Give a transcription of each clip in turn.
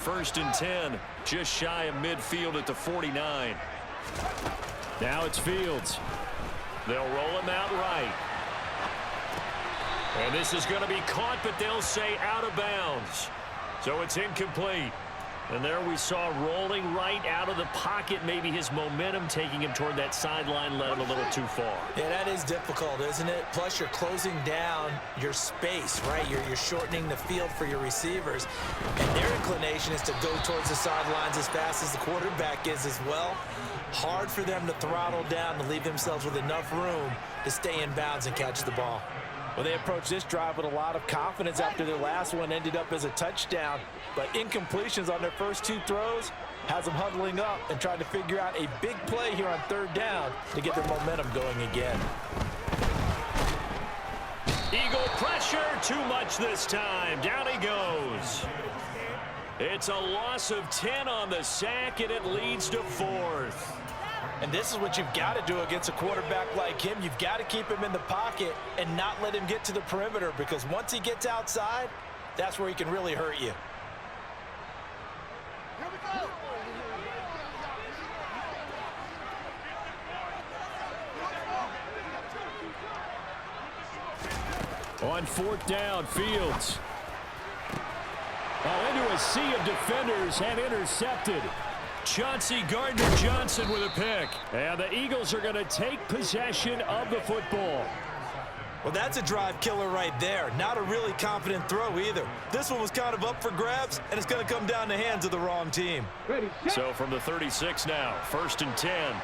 First and 10, just shy of midfield at the 49. Now it's Fields. They'll roll him out right. And this is going to be caught, but they'll say out of bounds. So it's incomplete. And there we saw rolling right out of the pocket. Maybe his momentum taking him toward that sideline led him a little too far. Yeah, that is difficult, isn't it? Plus, you're closing down your space, right? You're shortening the field for your receivers. And their inclination is to go towards the sidelines as fast as the quarterback is as well. Hard for them to throttle down to leave themselves with enough room to stay in bounds and catch the ball. Well, they approached this drive with a lot of confidence after their last one ended up as a touchdown. But incompletions on their first two throws has them huddling up and trying to figure out a big play here on third down to get their momentum going again. Eagle pressure, too much this time. Down he goes. It's a loss of 10 on the sack, and it leads to 4th. And this is what you've got to do against a quarterback like him. You've got to keep him in the pocket and not let him get to the perimeter, because once he gets outside, that's where he can really hurt you. Here we go. On 4th down, Fields. Into a sea of defenders and intercepted. Chauncey Gardner-Johnson with a pick. And the Eagles are going to take possession of the football. Well, that's a drive killer right there. Not a really confident throw either. This one was kind of up for grabs, and it's going to come down the hands of the wrong team. So from the 36 now, 1st and 10.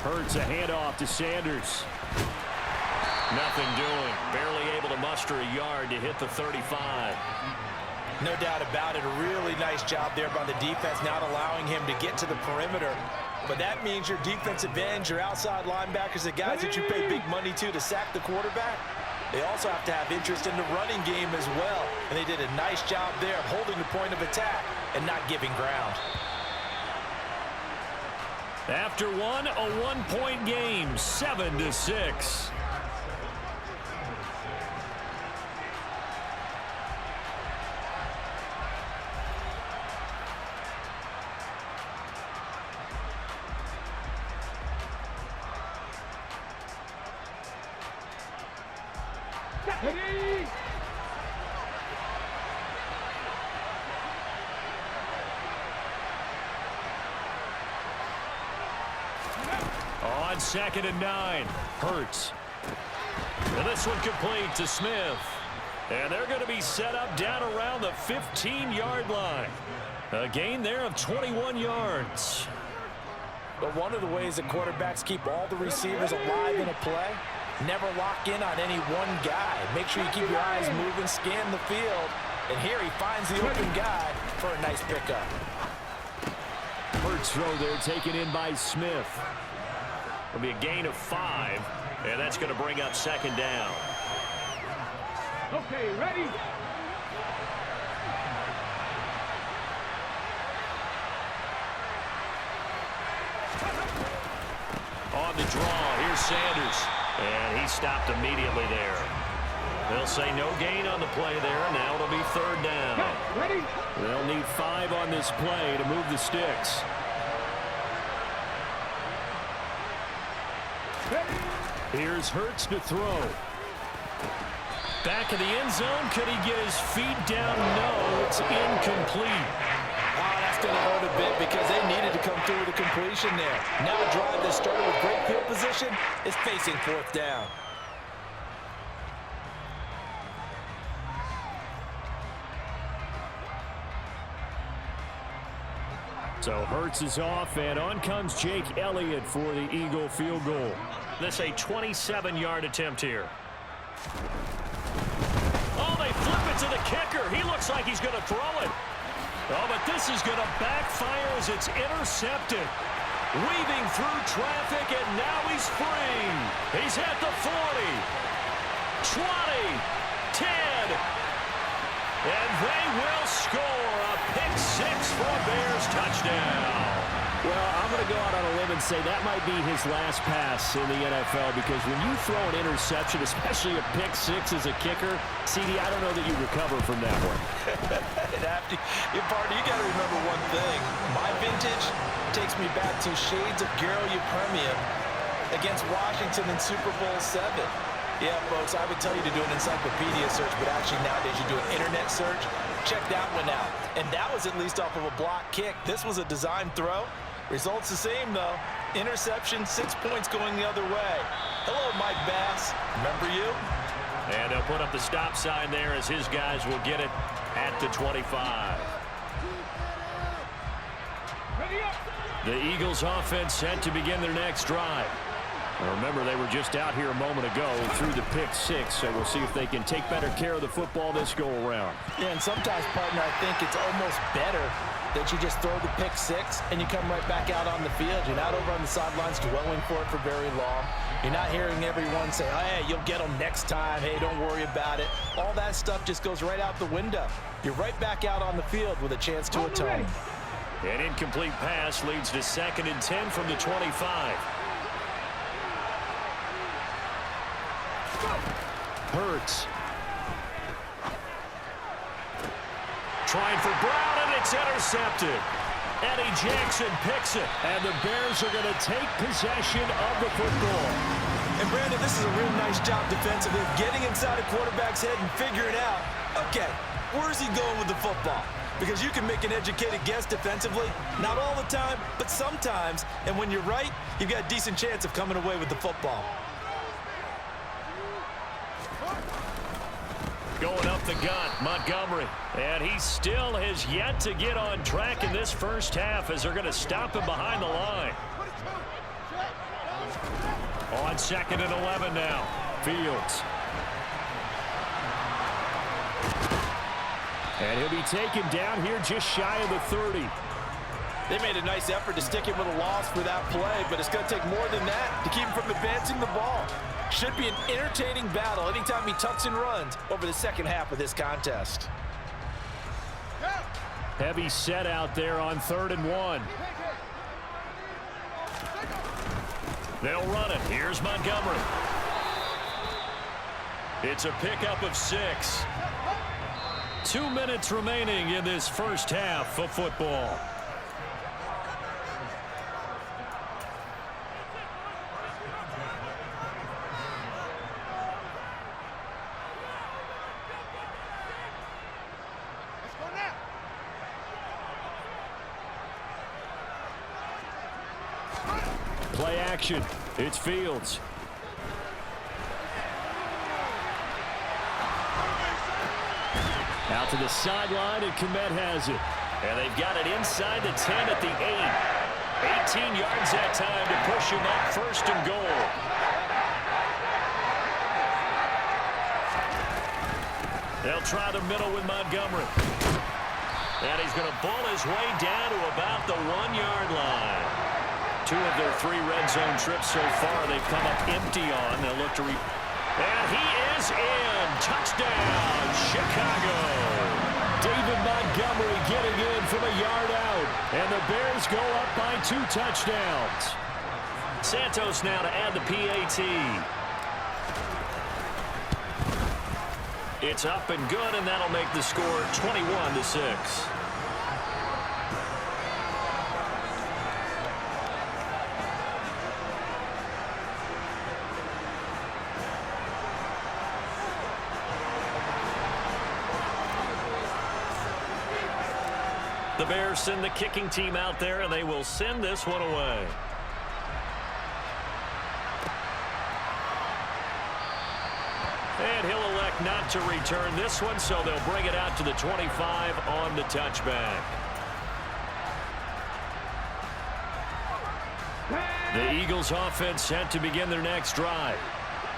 Hurts a handoff to Sanders. Nothing doing. Barely able to muster a yard to hit the 35. No doubt about it. A really nice job there by the defense, not allowing him to get to the perimeter. But that means your defensive ends, your outside linebackers, the guys that you pay big money to sack the quarterback, they also have to have interest in the running game as well. And they did a nice job there of holding the point of attack and not giving ground. After one, a one-point game, 7-6. On 2nd and 9, Hurts. And this one complete to Smith. And they're going to be set up down around the 15-yard line. A gain there of 21 yards. But one of the ways that quarterbacks keep all the receivers alive in a play, never lock in on any one guy. Make sure you keep your eyes moving, scan the field. And here he finds the open guy for a nice pickup. Hurts throw there taken in by Smith. It'll be a gain of 5, and that's going to bring up 2nd down. Okay, ready? On the draw, here's Sanders. And he stopped immediately there. They'll say no gain on the play there, and now it'll be 3rd down. Ready? They'll need 5 on this play to move the sticks. Here's Hurts to throw. Back of the end zone. Could he get his feet down? No, it's incomplete. That's going to hurt a bit because they needed to come through with a completion there. Now a drive that started with great field position is facing 4th down. So Hurts is off, and on comes Jake Elliott for the Eagle field goal. This a 27-yard attempt here. Oh, they flip it to the kicker. He looks like he's going to throw it. Oh, but this is going to backfire as it's intercepted. Weaving through traffic, and now he's free. He's at the 40, 20, 10, and they will score a pick 6 for a Bears touchdown. Well, I'm going to go out on a limb and say that might be his last pass in the NFL, because when you throw an interception, especially a pick six as a kicker, CD, I don't know that you recover from that one. You got to remember one thing. My vintage takes me back to shades of Garo Yepremian against Washington in Super Bowl VII. Yeah, folks, I would tell you to do an encyclopedia search, but actually nowadays you do an internet search. Check that one out. And that was at least off of a block kick. This was a design throw. Results the same, though. Interception, 6 points going the other way. Hello, Mike Bass. Remember you? And they'll put up the stop sign there as his guys will get it at the 25. The Eagles offense set to begin their next drive. Now remember, they were just out here a moment ago through the pick six, so we'll see if they can take better care of the football this go-around. Yeah, and sometimes, partner, I think it's almost better that you just throw the pick six and you come right back out on the field. You're not over on the sidelines dwelling for it for very long. You're not hearing everyone say, oh, hey, you'll get them next time. Hey, don't worry about it. All that stuff just goes right out the window. You're right back out on the field with a chance to atone. An incomplete pass leads to 2nd and 10 from the 25. Hurts. Trying for Brown, and it's intercepted. Eddie Jackson picks it, and the Bears are going to take possession of the football. And, Brandon, this is a real nice job defensively, getting inside a quarterback's head and figuring out, okay, where's he going with the football? Because you can make an educated guess defensively, not all the time, but sometimes. And when you're right, you've got a decent chance of coming away with the football. Going up the gut, Montgomery. And he still has yet to get on track in this first half as they're going to stop him behind the line. On 2nd and 11 now. Fields. And he'll be taken down here just shy of the 30. They made a nice effort to stick him with a loss for that play, but it's going to take more than that to keep him from advancing the ball. Should be an entertaining battle anytime he tucks and runs over the second half of this contest. Heavy set out there on 3rd and 1. They'll run it. Here's Montgomery. It's a pickup of 6. 2 minutes remaining in this first half of football. Play action. It's Fields. Out to the sideline, and Kmet has it. And they've got it inside the 10 at the 8. 18 yards that time to push him up 1st and goal. They'll try the middle with Montgomery. And he's going to ball his way down to about the 1-yard line. 2 of their 3 red zone trips so far they've come up empty on. They'll look to and he is in. Touchdown, Chicago. David Montgomery getting in from a yard out. And the Bears go up by 2 touchdowns. Santos now to add the PAT. It's up and good, and that'll make the score 21-6. The Bears send the kicking team out there, and they will send this one away. And he'll elect not to return this one, so they'll bring it out to the 25 on the touchback. The Eagles offense set to begin their next drive.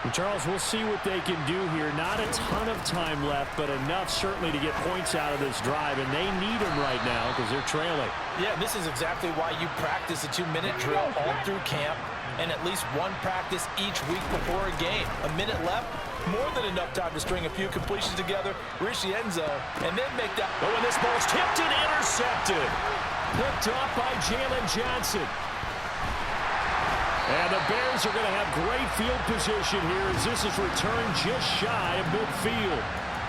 And Charles, we'll see what they can do here. Not a ton of time left, but enough certainly to get points out of this drive, and they need them right now because they're trailing. Yeah, this is exactly why you practice a 2-minute drill all through camp and at least one practice each week before a game. A minute left, more than enough time to string a few completions together, reach the end zone, and then make that. Oh, and this ball's tipped and intercepted. Picked off by Jalen Johnson. And the Bears are going to have great field position here as this is returned just shy of midfield.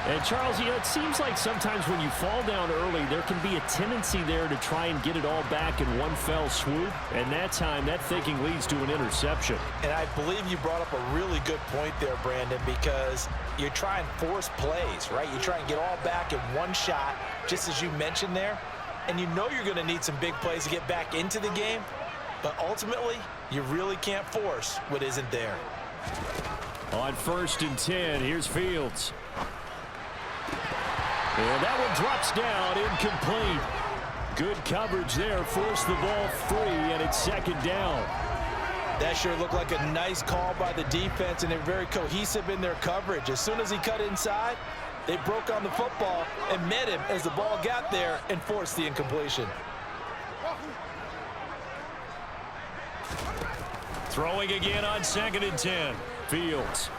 And Charles, you know, it seems like sometimes when you fall down early, there can be a tendency there to try and get it all back in one fell swoop. And that time, that thinking leads to an interception. And I believe you brought up a really good point there, Brandon, because you're trying to force plays, right? You try and get all back in one shot, just as you mentioned there. And you know you're going to need some big plays to get back into the game. But ultimately, you really can't force what isn't there. On 1st and 10, here's Fields. And that one drops down, incomplete. Good coverage there, forced the ball free, and it's 2nd down. That sure looked like a nice call by the defense, and they're very cohesive in their coverage. As soon as he cut inside, they broke on the football and met him as the ball got there and forced the incompletion. Throwing again on 2nd and 10. Fields.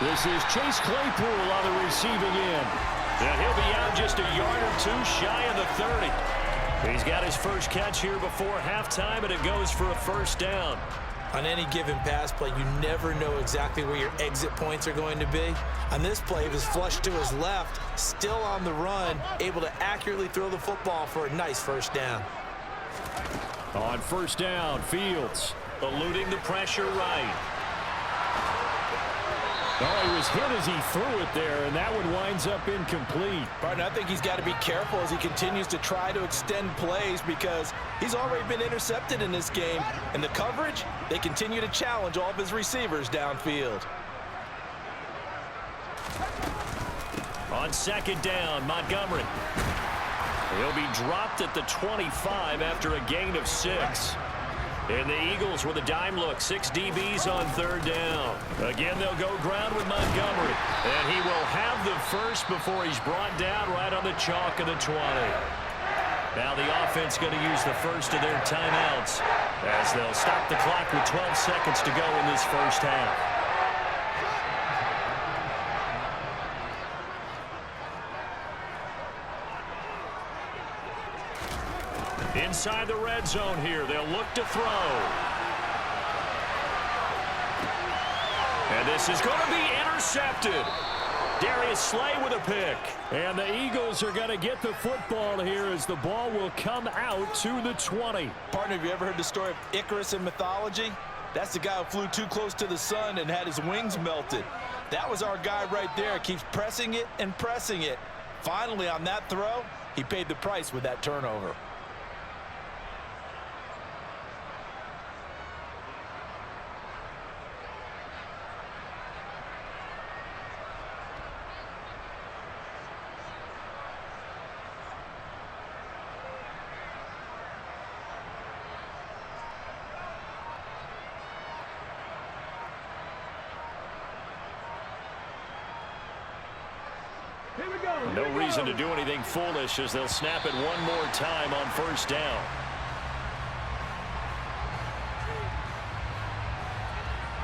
This is Chase Claypool on the receiving end. And he'll be out just a yard or two shy of the 30. He's got his first catch here before halftime, and it goes for a 1st down. On any given pass play, you never know exactly where your exit points are going to be. On this play, he was flushed to his left, still on the run, able to accurately throw the football for a nice 1st down. On 1st down, Fields eluding the pressure right. Oh, he was hit as he threw it there, and that one winds up incomplete. Pardon, I think he's got to be careful as he continues to try to extend plays because he's already been intercepted in this game. And the coverage, they continue to challenge all of his receivers downfield. On 2nd down, Montgomery. He'll be dropped at the 25 after a gain of 6. And the Eagles with a dime look. 6 DBs on 3rd down. Again, they'll go ground with Montgomery. And he will have the first before he's brought down right on the chalk of the 20. Now the offense going to use the first of their timeouts as they'll stop the clock with 12 seconds to go in this 1st half. Inside the red zone here, they'll look to throw. And this is going to be intercepted. Darius Slay with a pick. And the Eagles are going to get the football here as the ball will come out to the 20. Partner, have you ever heard the story of Icarus in mythology? That's the guy who flew too close to the sun and had his wings melted. That was our guy right there. Keeps pressing it and pressing it. Finally, on that throw, he paid the price with that turnover. No reason to do anything foolish as they'll snap it one more time on 1st down.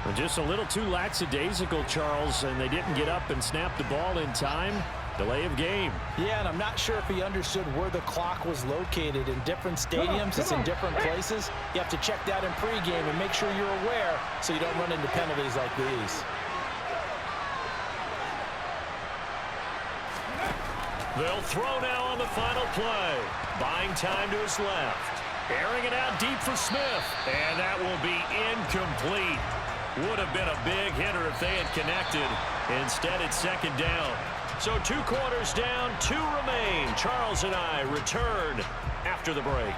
Well, just a little too lackadaisical, Charles, and they didn't get up and snap the ball in time. Delay of game. Yeah, and I'm not sure if he understood where the clock was located. In different stadiums, it's in different places. You have to check that in pregame and make sure you're aware so you don't run into penalties like these. They'll throw now on the final play. Buying time to his left. Airing it out deep for Smith. And that will be incomplete. Would have been a big hitter if they had connected. Instead, it's 2nd down. So 2 quarters down, 2 remain. Charles and I return after the break.